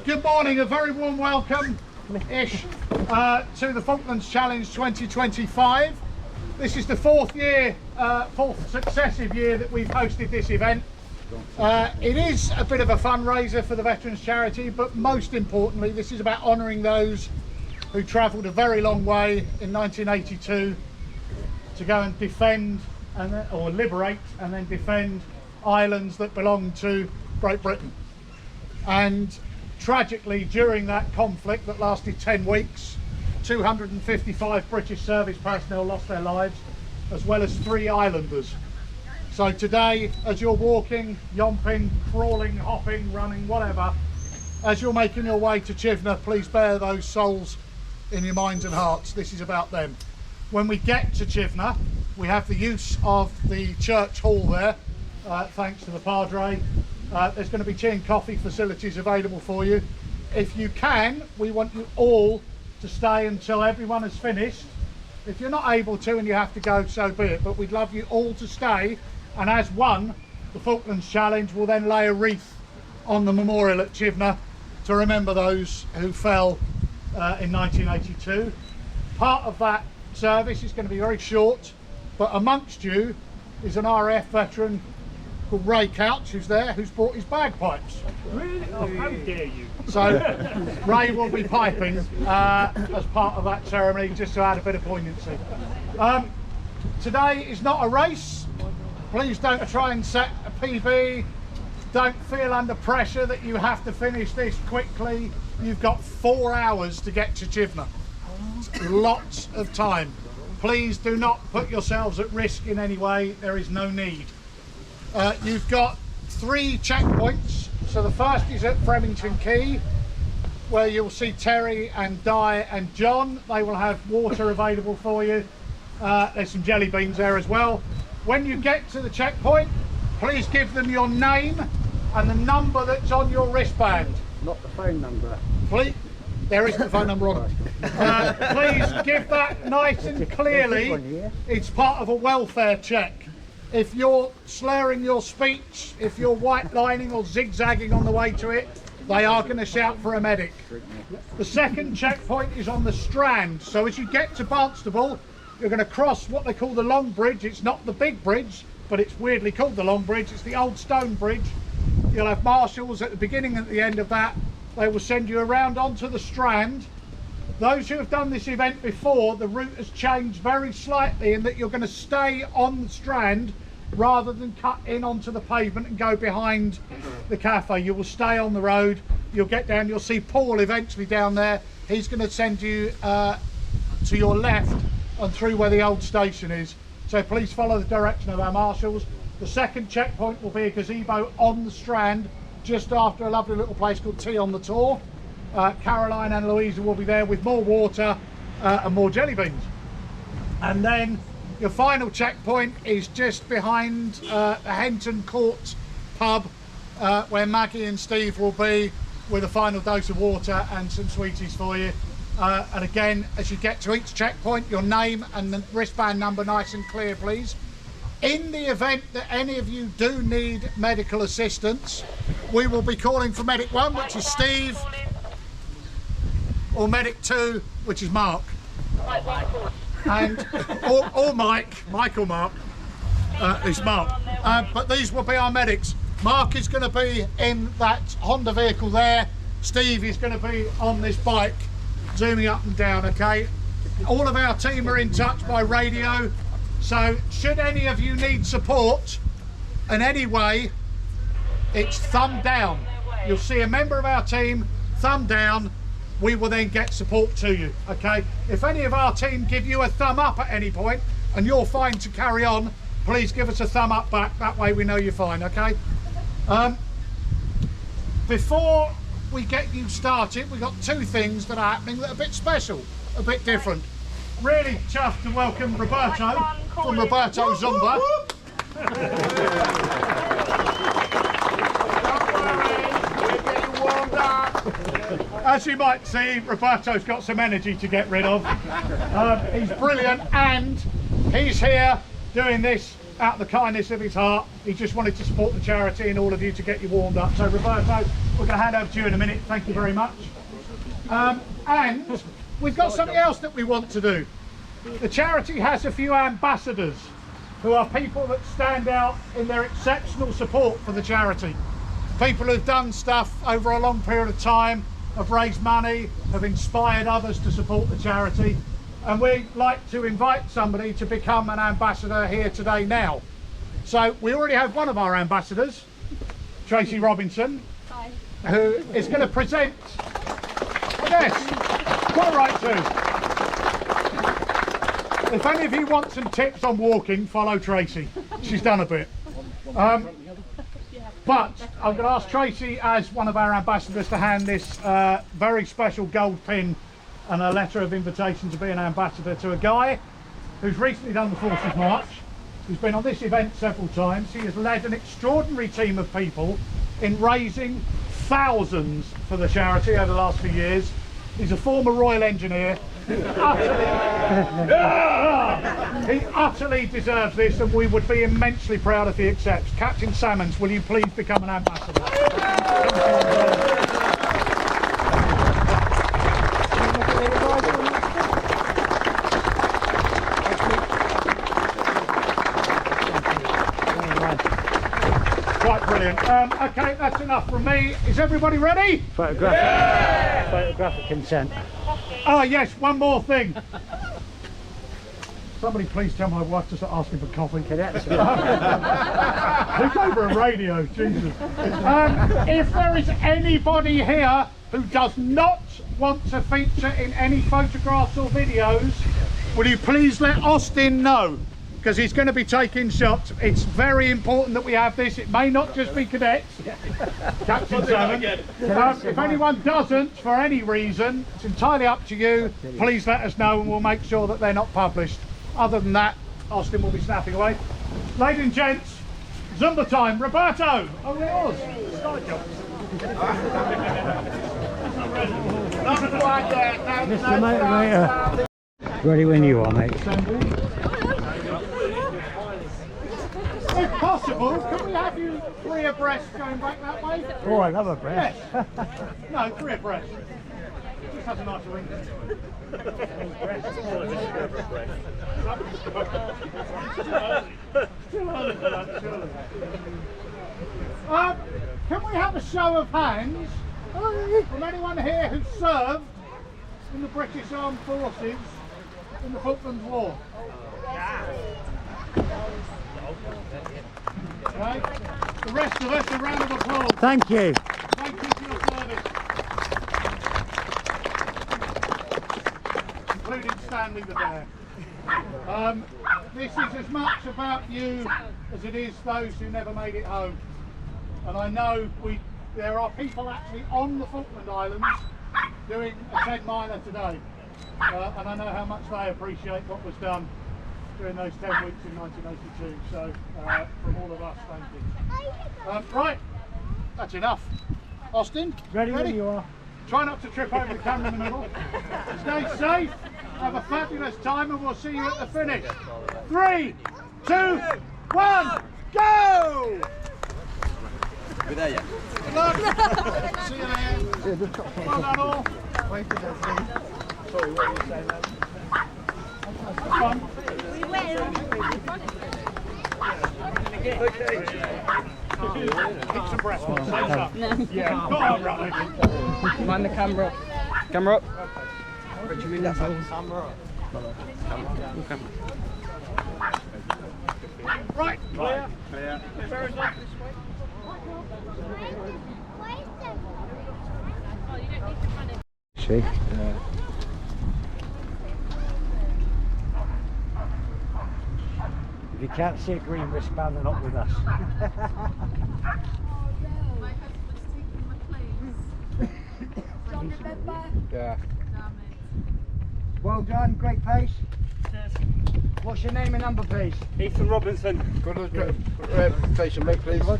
Good morning, a very warm welcome-ish to the Falklands Challenge 2025. This is the fourth successive year that we've hosted this event. It is a bit of a fundraiser for the Veterans Charity, but most importantly, this is about honouring those who travelled a very long way in 1982 to go and defend or liberate and then defend islands that belonged to Great Britain. And tragically, during that conflict that lasted 10 weeks, 255 British service personnel lost their lives, as well as 3 islanders. So today, as you're walking, yomping, crawling, hopping, running, whatever, as you're making your way to Chivenor, please bear those souls in your minds and hearts. This is about them. When we get to Chivenor, we have the use of the church hall there, thanks to the Padre. There's going to be tea and coffee facilities available for you. If you can, we want you all to stay until everyone has finished. If you're not able to and you have to go, so be it, but we'd love you all to stay. And as one, the Falklands Challenge will then lay a wreath on the memorial at Chivenor to remember those who fell in 1982. Part of that service is going to be very short, but amongst you is an RAF veteran called Ray Couch, who's there, who's brought his bagpipes. Really? Oh, how dare you! So Ray will be piping as part of that ceremony, just to add a bit of poignancy. Today is not a race. Please don't try and set a PB. Don't feel under pressure that you have to finish this quickly. You've got 4 hours to get to Chivenor. Lots of time. Please do not put yourselves at risk in any way. There is no need. You've got 3 checkpoints. So the first is at Fremington Quay, where you'll see Terry and Di and John. They will have water available for you. There's some jelly beans there as well. When you get to the checkpoint, please give them your name and the number that's on your wristband. Not the phone number. Please. There isn't a phone number on it. Please give that nice and clearly. It's part of a welfare check. If you're slurring your speech, if you're white lining or zigzagging on the way to it, they are going to shout for a medic. The second checkpoint is on the Strand. So as you get to Barnstable, you're going to cross what they call the Long Bridge. It's not the big bridge, but it's weirdly called the Long Bridge. It's the old stone bridge. You'll have marshals at the beginning and at the end of that. They will send you around onto the Strand. Those who have done this event before, the route has changed very slightly in that you're going to stay on the Strand rather than cut in onto the pavement and go behind the cafe. You will stay on the road. You'll get down, you'll see Paul eventually down there. He's going to send you to your left and through where the old station is. So please follow the direction of our marshals. The second checkpoint will be a gazebo on the Strand, just after a lovely little place called Tea on the Tor. Caroline and Louisa will be there with more water and more jelly beans. And then your final checkpoint is just behind the Henton Court pub, where Maggie and Steve will be with a final dose of water and some sweeties for you. And again, as you get to each checkpoint, your name and the wristband number nice and clear, please. In the event that any of you do need medical assistance, we will be calling for Medic 1, which is Steve, or Medic 2, which is Mark. And or Mike or Mark, is Mark. But these will be our medics. Mark is going to be in that Honda vehicle there. Steve is going to be on this bike, zooming up and down, okay? All of our team are in touch by radio. So should any of you need support in any way, it's thumb down. You'll see a member of our team, thumb down. We will then get support to you, okay? If any of our team give you a thumb up at any point and you're fine to carry on, please give us a thumb up back. That way we know you're fine, okay? Before we get you started, we've got 2 things that are happening that are a bit special, a bit different. Really chuffed to welcome Roberto from Roberto Zumba. As you might see, Roberto's got some energy to get rid of. He's brilliant, and he's here doing this out of the kindness of his heart. He just wanted to support the charity and all of you to get you warmed up. So Roberto, we're going to hand over to you in a minute. Thank you very much. And we've got something else that we want to do. The charity has a few ambassadors who are people that stand out in their exceptional support for the charity. People who've done stuff over a long period of time, have raised money, have inspired others to support the charity. And we'd like to invite somebody to become an ambassador here today now. So we already have one of our ambassadors, Tracy Robinson, Hi. who is going to present this. Quite right too. If any of you want some tips on walking, follow Tracy. She's done a bit. But I'm going to ask Tracy, as one of our ambassadors, to hand this very special gold pin and a letter of invitation to be an ambassador to a guy who's recently done the Forces March, who's been on this event several times. He has led an extraordinary team of people in raising thousands for the charity over the last few years. He's a former Royal Engineer. He utterly deserves this, and we would be immensely proud if he accepts. Captain Salmons, will you please become an ambassador? Quite brilliant. Okay, that's enough from me. Is everybody ready? Photographic consent. Oh yes, one more thing. Somebody please tell my wife to start asking for coffee. Who's over a radio? Jesus. If there is anybody here who does not want to feature in any photographs or videos, will you please let Austin know? Because he's going to be taking shots. It's very important that we have this. It may not just be cadets. Captain Salmon. If anyone doesn't, for any reason, it's entirely up to you. Please let us know and we'll make sure that they're not published. Other than that, Austin will be snapping away. Ladies and gents, Zumba time. Roberto, over yours. Mr. Motivator. Ready when you are, mate. If possible, can we have you 3 abreast going back that way? Oh, I love a breath. Yes. No, 3 abreast. Just has a nice ring. Can we have a show of hands from anyone here who served in the British Armed Forces in the Falklands War? Okay. The rest of us, a round of applause. Thank you. Thank you for your service. Including Stanley the Bear. This is as much about you as it is those who never made it home. And I know there are people actually on the Falkland Islands doing a 10 miler today. And I know how much they appreciate what was done during those 10 weeks in 1982. So from all of us, thank you. Right, that's enough. Austin, Ready when you are. Try not to trip over the camera in the middle. Stay safe, have a fabulous time, and we'll see you at the finish. 3, 2, 1, go! We're there yet? Good luck. See you there. Well done all. Sorry, what were you saying then? Fun. We will. Keep some breath. Yeah, go on, right. Mind the camera up. Camera up. Richard, move that side. Camera up. Right, clear. See? If you can't see a green wristband, they're not with us. My husband's taking my place. Don't remember? Yeah. Damn it. Well done, great pace. What's your name and number, please? Ethan Robinson. Go to the station, mate, please. Come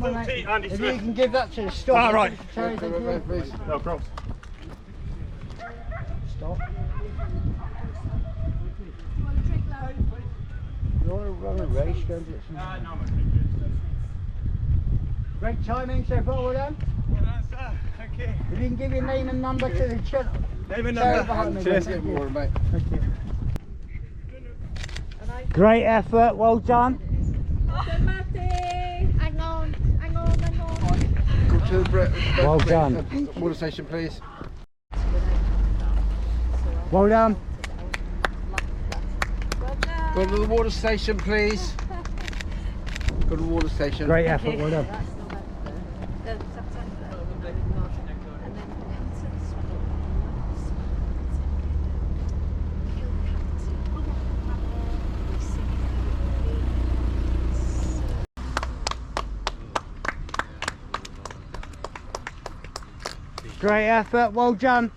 on, mate. Andy If you Smith. can give that to the stop. All right. Sorry, thank you. Please. No problem. Stop. You want to drink low? You want to run a race, don't you? No, I'm okay. Great timing so far, well done. Well done, sir. Thank you. If you can give your name and number to the channel. Name and Sarah number. behind me, Cheers. thank you. Mate. Thank you. Great effort, well done. Hang on, hang on, hang on. Go to the Well done. water station, please. Well done. Go to the water station, please. Go to the water station. Great effort, well done. Great effort, well done.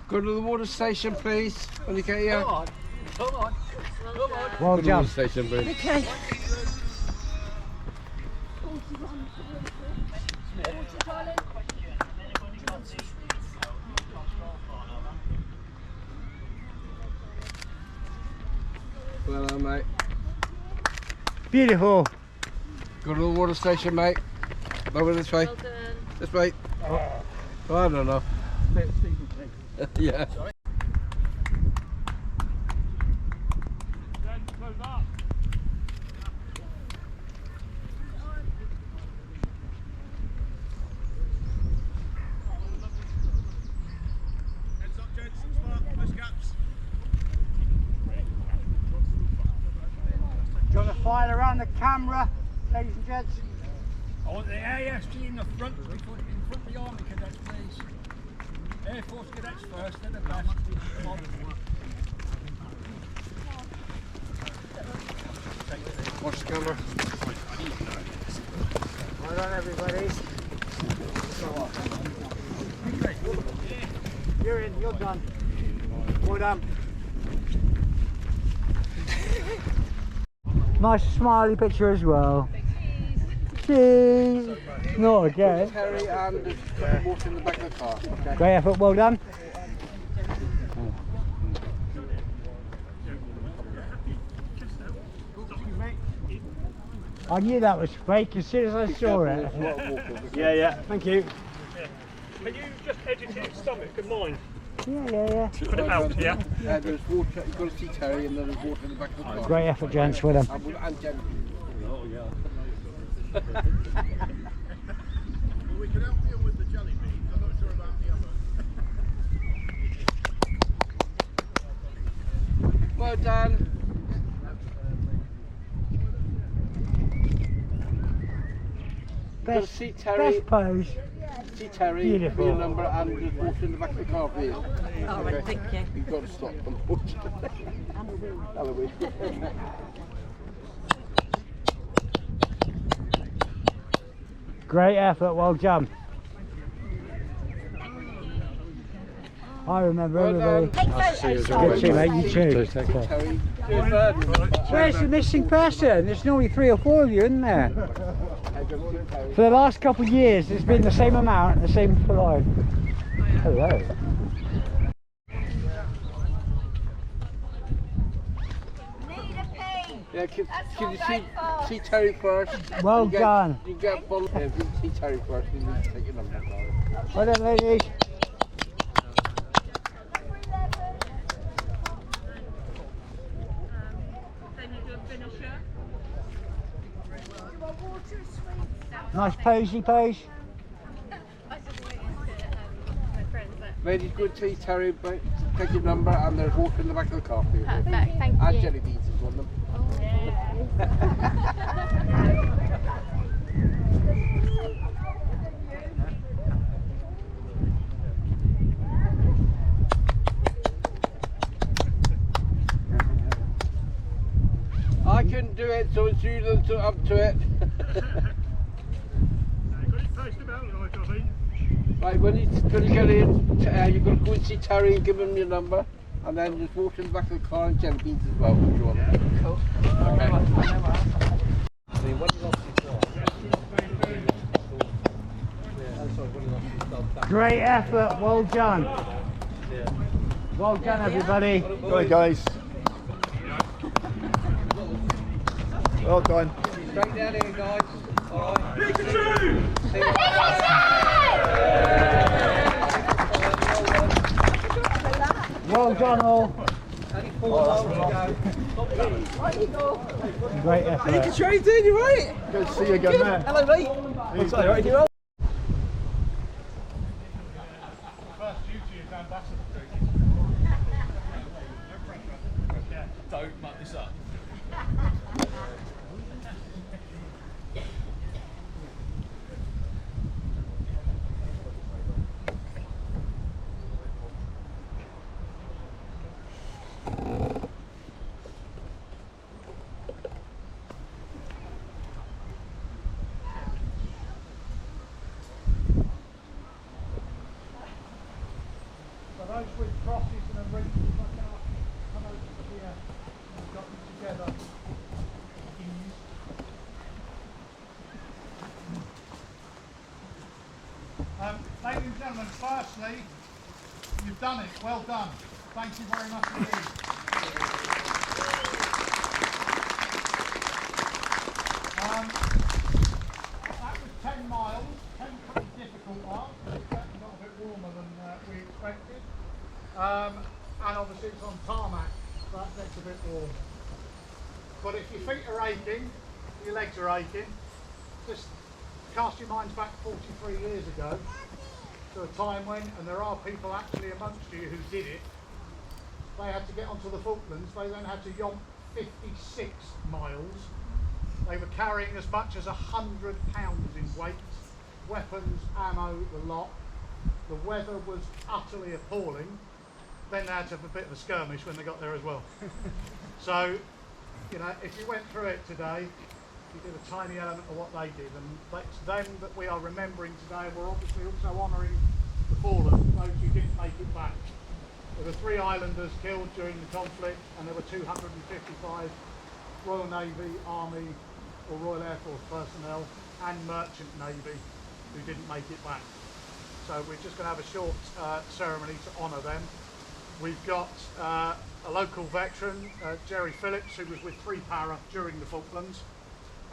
Go to the water station, please. When you get here. Well Go to the done. water station, please. Okay. Well done, mate. Beautiful. Go to the water station, mate. Over this way. Well done. This way. Oh, I don't know. Yeah. Do you want to file around the camera, ladies and gents? I want the AFG in the front, in front of the Army cadets, please. Air Force cadets first, they're the best. Come on. Watch the camera. Well done, everybody. You're in, you're done. Well done. Nice smiley picture as well. Cheese. Not again. Terry and water in the back of the car. Okay. Great effort, well done. I knew that was fake as soon as I saw it. Yeah, thank you. Can you just edit his stomach and mine? Yeah. Put it out, yeah? There's water, you've got to see Terry and then there's water in the back of the car. Great effort, gents, well done. And Jen. Oh, yeah. We can help you with the jelly beans, I'm not sure about the other. Well done. Best, see Terry. best pose. See Terry, Beautiful. for your number and there's water in the back of the car for you. All right, thank you. You've got to stop, unfortunately. Halloween. Great effort, well done. I remember Well everybody. done. Good to see you, mate. You too. Take care. Terry. Where's the missing person? There's normally 3 or 4 of you, isn't there? For the last couple of years, it's been the same amount, the same for life. Hello. Yeah, can you see Terry first? Well You get- done. You get full. Yeah, if you see Terry first, you need to take your number. Well done, ladies. Then you do a finisher. Nice posy pose. I was just waiting to my friends there. Ladies, go and see Terry, but take your number and there's water in the back of the car for you. Perfect, thank And you. jelly beans is one of them. I couldn't do it, so it's you that's up to it. Got it placed about right, I think. Right, when you get in, you've got to go and see Terry and give him your number. And then just walk in the back of the car and jelly beans as well, if you want. Cool. Okay. Great effort, well done. Well done, everybody. Right, guys. Well done. Straight down here, guys. All right. Pikachu! Well done all. Only 4 miles to go. Great effort. Pikachu, how you doing? You right? Good to see you again, man. Hello, mate. What's that? Right, you well? First duty is ambassador. Don't muck this up. For those with crosses and a ring, come over to here. We've got them together. Ladies and gentlemen, firstly, you've done it. Well done. Thank you very much indeed. That was 10 miles, 10 pretty difficult miles, but it's certainly got a bit warmer than we expected. And obviously it's on tarmac, so that gets a bit warm. But if your feet are aching, your legs are aching, just cast your minds back 43 years ago to a time when, and there are people actually amongst you who did it, they had to get onto the Falklands, they then had to yomp 56 miles. They were carrying as much as 100 pounds in weight, weapons, ammo, the lot. The weather was utterly appalling. Then they had to have a bit of a skirmish when they got there as well. So, you know, if you went through it today, you did a tiny element of what they did, and it's them that we are remembering today. We're obviously also honouring the fallen, those who didn't make it back. There were 3 islanders killed during the conflict, and there were 255 Royal Navy, Army or Royal Air Force personnel and Merchant Navy who didn't make it back. So we're just going to have a short ceremony to honour them. We've got a local veteran, Jerry Phillips, who was with 3 Para during the Falklands.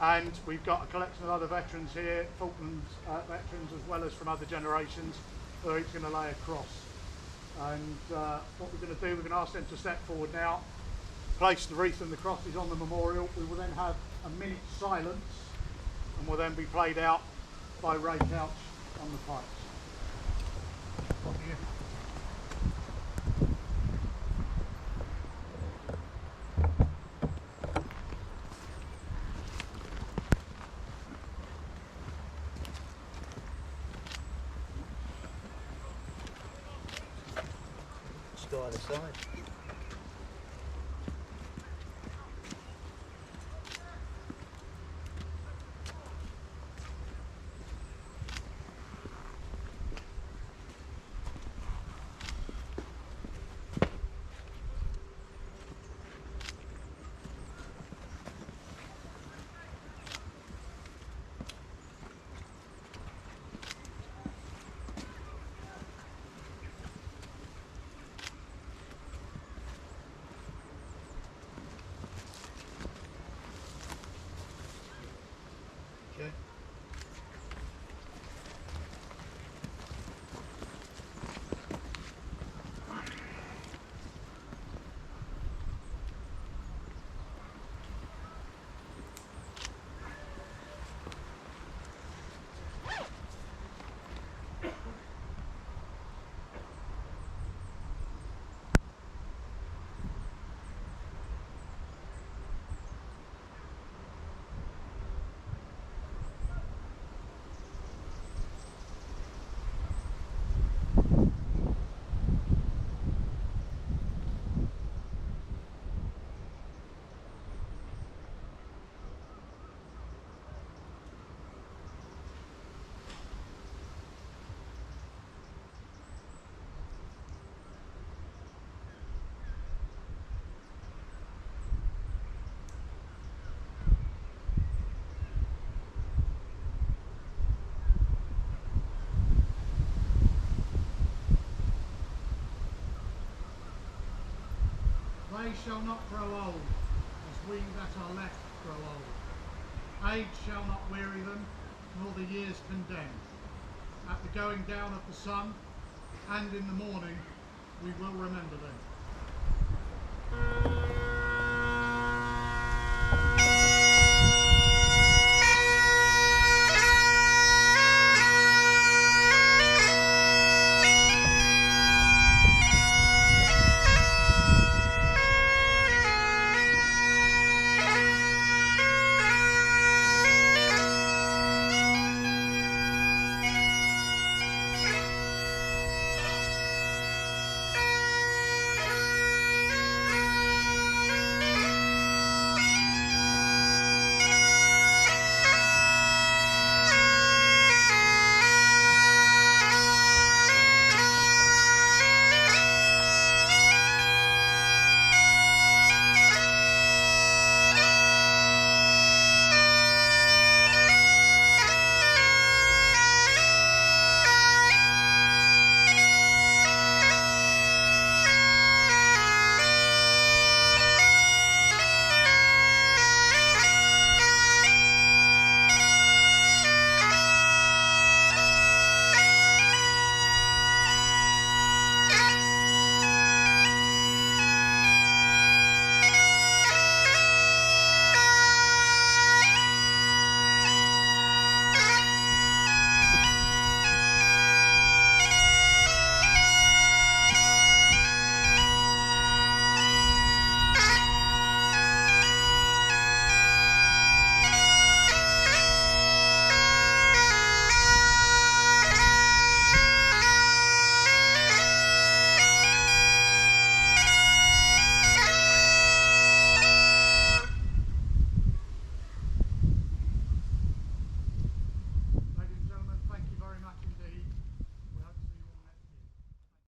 And we've got a collection of other veterans here, Falklands veterans as well as from other generations, who are each going to lay a cross. And what we're going to do, we're going to ask them to step forward now, place the wreath and the crosses on the memorial. We will then have a minute's silence, and will then be played out by Ray Couch on the pipes. What do you? Let's go either side. Okay. They shall not grow old, as we that are left grow old. Age shall not weary them, nor the years condemn. At the going down of the sun, and in the morning, we will remember them.